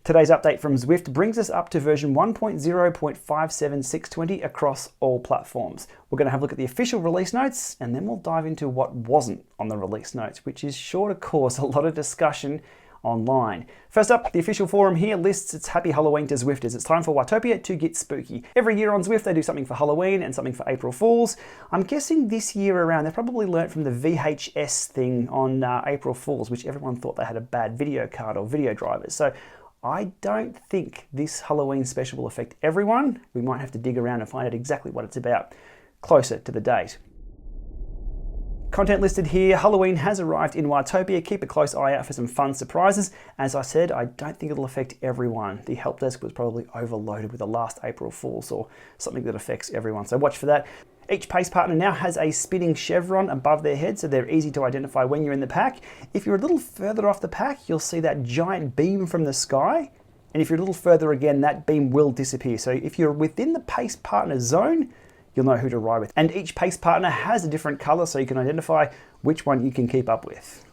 Today's update from Zwift brings us up to version 1.0.57620 across all platforms. We're going to have a look at the official release notes, and then we'll dive into what wasn't on the release notes, which is sure to cause a lot of discussion online. First up, the official forum here lists its happy Halloween to Zwifters. It's time for Watopia to get spooky. Every year on Zwift they do something for Halloween and something for April Fools. I'm guessing this year around they've probably learnt from the VHS thing on April Fools, which everyone thought they had a bad video card or video drivers. So I don't think this Halloween special will affect everyone. We might have to dig around and find out exactly what it's about closer to the date. Content listed here. Halloween has arrived in Watopia. Keep a close eye out for some fun surprises. As I said, I don't think it'll affect everyone. The help desk was probably overloaded with the last April Fools or something that affects everyone, so watch for that. Each pace partner now has a spinning chevron above their head, so they're easy to identify when you're in the pack. If you're a little further off the pack, you'll see that giant beam from the sky. And if you're a little further again, that beam will disappear. So if you're within the pace partner zone, you'll know who to ride with. And each pace partner has a different color, so you can identify which one you can keep up with.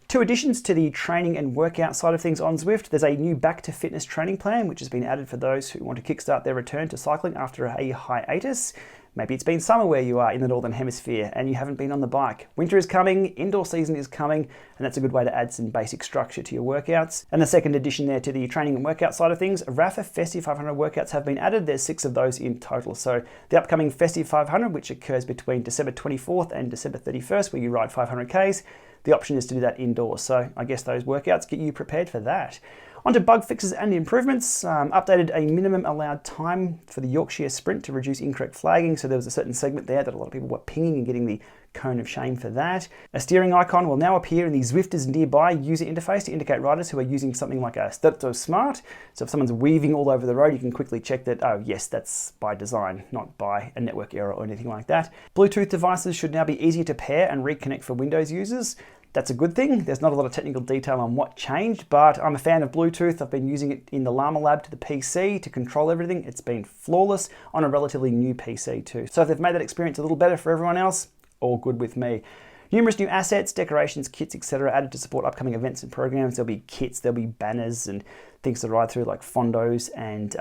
Two additions to the training and workout side of things on Zwift. There's a new back to fitness training plan, which has been added for those who want to kickstart their return to cycling after a hiatus. Maybe it's been summer where you are in the Northern Hemisphere and you haven't been on the bike. Winter is coming, indoor season is coming, and that's a good way to add some basic structure to your workouts. And the second addition there to the training and workout side of things, Rapha Festive 500 workouts have been added. There's 6 of those in total. So the upcoming Festive 500, which occurs between December 24th and December 31st, where you ride 500 Ks, the option is to do that indoors. So I guess those workouts get you prepared for that. Onto bug fixes and improvements. Updated a minimum allowed time for the Yorkshire sprint to reduce incorrect flagging. So there was a certain segment there that a lot of people were pinging and getting the cone of shame for that. A steering icon will now appear in the Zwifters Nearby user interface to indicate riders who are using something like a Zwifters Smart. So if someone's weaving all over the road, you can quickly check that, oh yes, that's by design, not by a network error or anything like that. Bluetooth devices should now be easier to pair and reconnect for Windows users. That's a good thing. There's not a lot of technical detail on what changed, but I'm a fan of Bluetooth. I've been using it in the Llama Lab to the PC to control everything. It's been flawless on a relatively new PC too. So if they've made that experience a little better for everyone else, all good with me. Numerous new assets, decorations, kits, etc. added to support upcoming events and programs. There'll be kits, there'll be banners and things to ride through like fondos and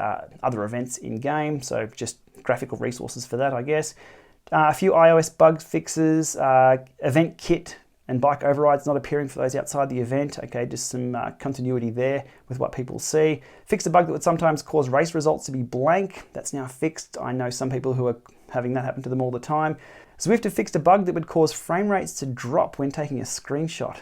other events in game. So just graphical resources for that, I guess. A few iOS bug fixes, event kit and bike overrides not appearing for those outside the event. Okay, just some continuity there with what people see. Fixed a bug that would sometimes cause race results to be blank. That's now fixed. I know some people who are having that happen to them all the time. Zwift have fixed a bug that would cause frame rates to drop when taking a screenshot.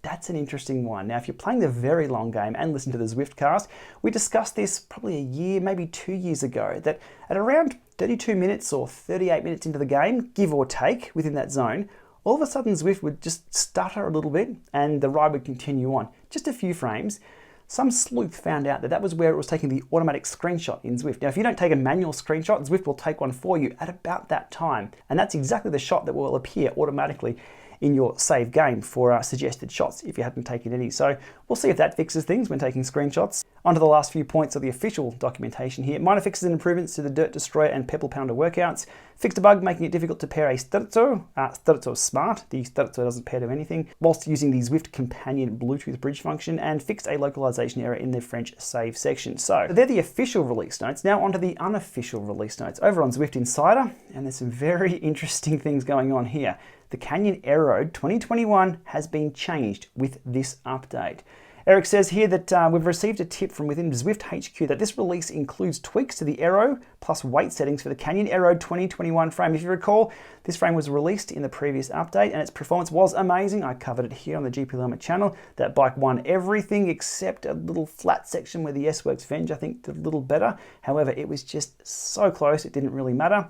That's an interesting one. Now, if you're playing the very long game and listen to the Zwiftcast, we discussed this probably a year, maybe 2 years ago, that at around 32 minutes or 38 minutes into the game, give or take, within that zone, all of a sudden Zwift would just stutter a little bit and the ride would continue on. Just a few frames. Some sleuth found out that that was where it was taking the automatic screenshot in Zwift. Now, if you don't take a manual screenshot, Zwift will take one for you at about that time. And that's exactly the shot that will appear automatically in your save game for suggested shots if you hadn't taken any. So we'll see if that fixes things when taking screenshots. On to the last few points of the official documentation here. Minor fixes and improvements to the Dirt Destroyer and Pebble Pounder workouts. Fixed a bug making it difficult to pair a Zwifters Smart. The Zwifters doesn't pair to anything, whilst using the Zwift Companion Bluetooth bridge function, and fixed a localization error in the French save section. So they're the official release notes. Now onto the unofficial release notes over on Zwift Insider, and there's some very interesting things going on here. The Canyon Aeroad 2021 has been changed with this update. Eric says here that we've received a tip from within Zwift HQ that this release includes tweaks to the aero plus weight settings for the Canyon Aeroad 2021 frame. If you recall, this frame was released in the previous update and its performance was amazing. I covered it here on the GPLama channel. That bike won everything except a little flat section where the S-Works Venge, I think, did a little better. However, it was just so close, it didn't really matter.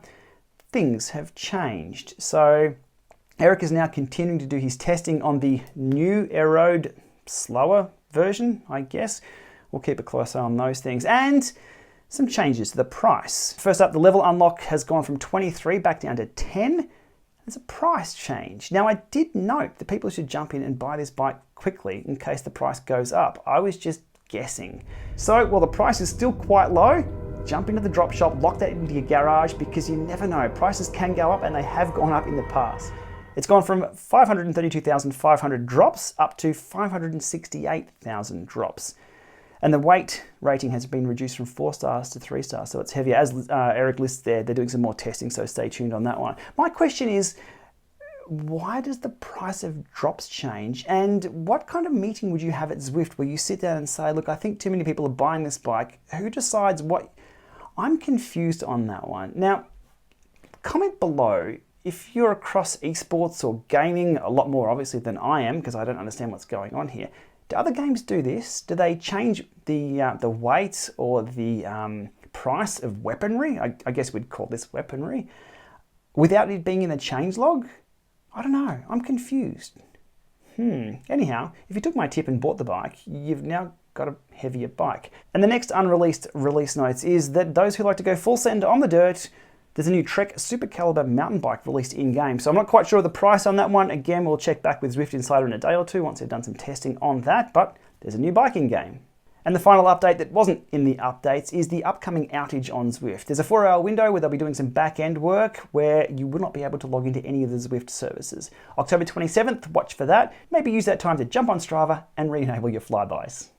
Things have changed. So Eric is now continuing to do his testing on the new Aeroad slower version, I guess. We'll keep a close eye on those things. And some changes to the price. First up, the level unlock has gone from 23 back down to 10. There's a price change. Now, I did note that people should jump in and buy this bike quickly in case the price goes up. I was just guessing. So, while the price is still quite low, jump into the drop shop, lock that into your garage, because you never know. Prices can go up and they have gone up in the past. It's gone from 532,500 drops up to 568,000 drops. And the weight rating has been reduced from 4 stars to 3 stars, so it's heavier. As Eric lists there, they're doing some more testing, so stay tuned on that one. My question is, why does the price of drops change? And what kind of meeting would you have at Zwift where you sit down and say, look, I think too many people are buying this bike. Who decides what? I'm confused on that one. Now, comment below if you're across esports or gaming, a lot more obviously than I am, because I don't understand what's going on here. Do other games do this? Do they change the weight or the price of weaponry? I guess we'd call this weaponry, without it being in the changelog? I don't know. I'm confused. Anyhow, if you took my tip and bought the bike, you've now got a heavier bike. And the next unreleased release notes is that those who like to go full send on the dirt, there's a new Trek Super Caliber mountain bike released in-game. So I'm not quite sure of the price on that one. Again, we'll check back with Zwift Insider in a day or two once they've done some testing on that, but there's a new bike in-game. And the final update that wasn't in the updates is the upcoming outage on Zwift. There's a 4-hour window where they'll be doing some back-end work where you will not be able to log into any of the Zwift services. October 27th, watch for that. Maybe use that time to jump on Strava and re-enable your flybys.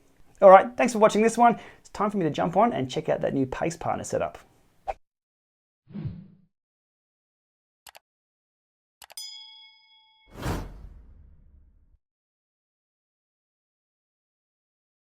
All right, thanks for watching this one. It's time for me to jump on and check out that new Pace Partner setup.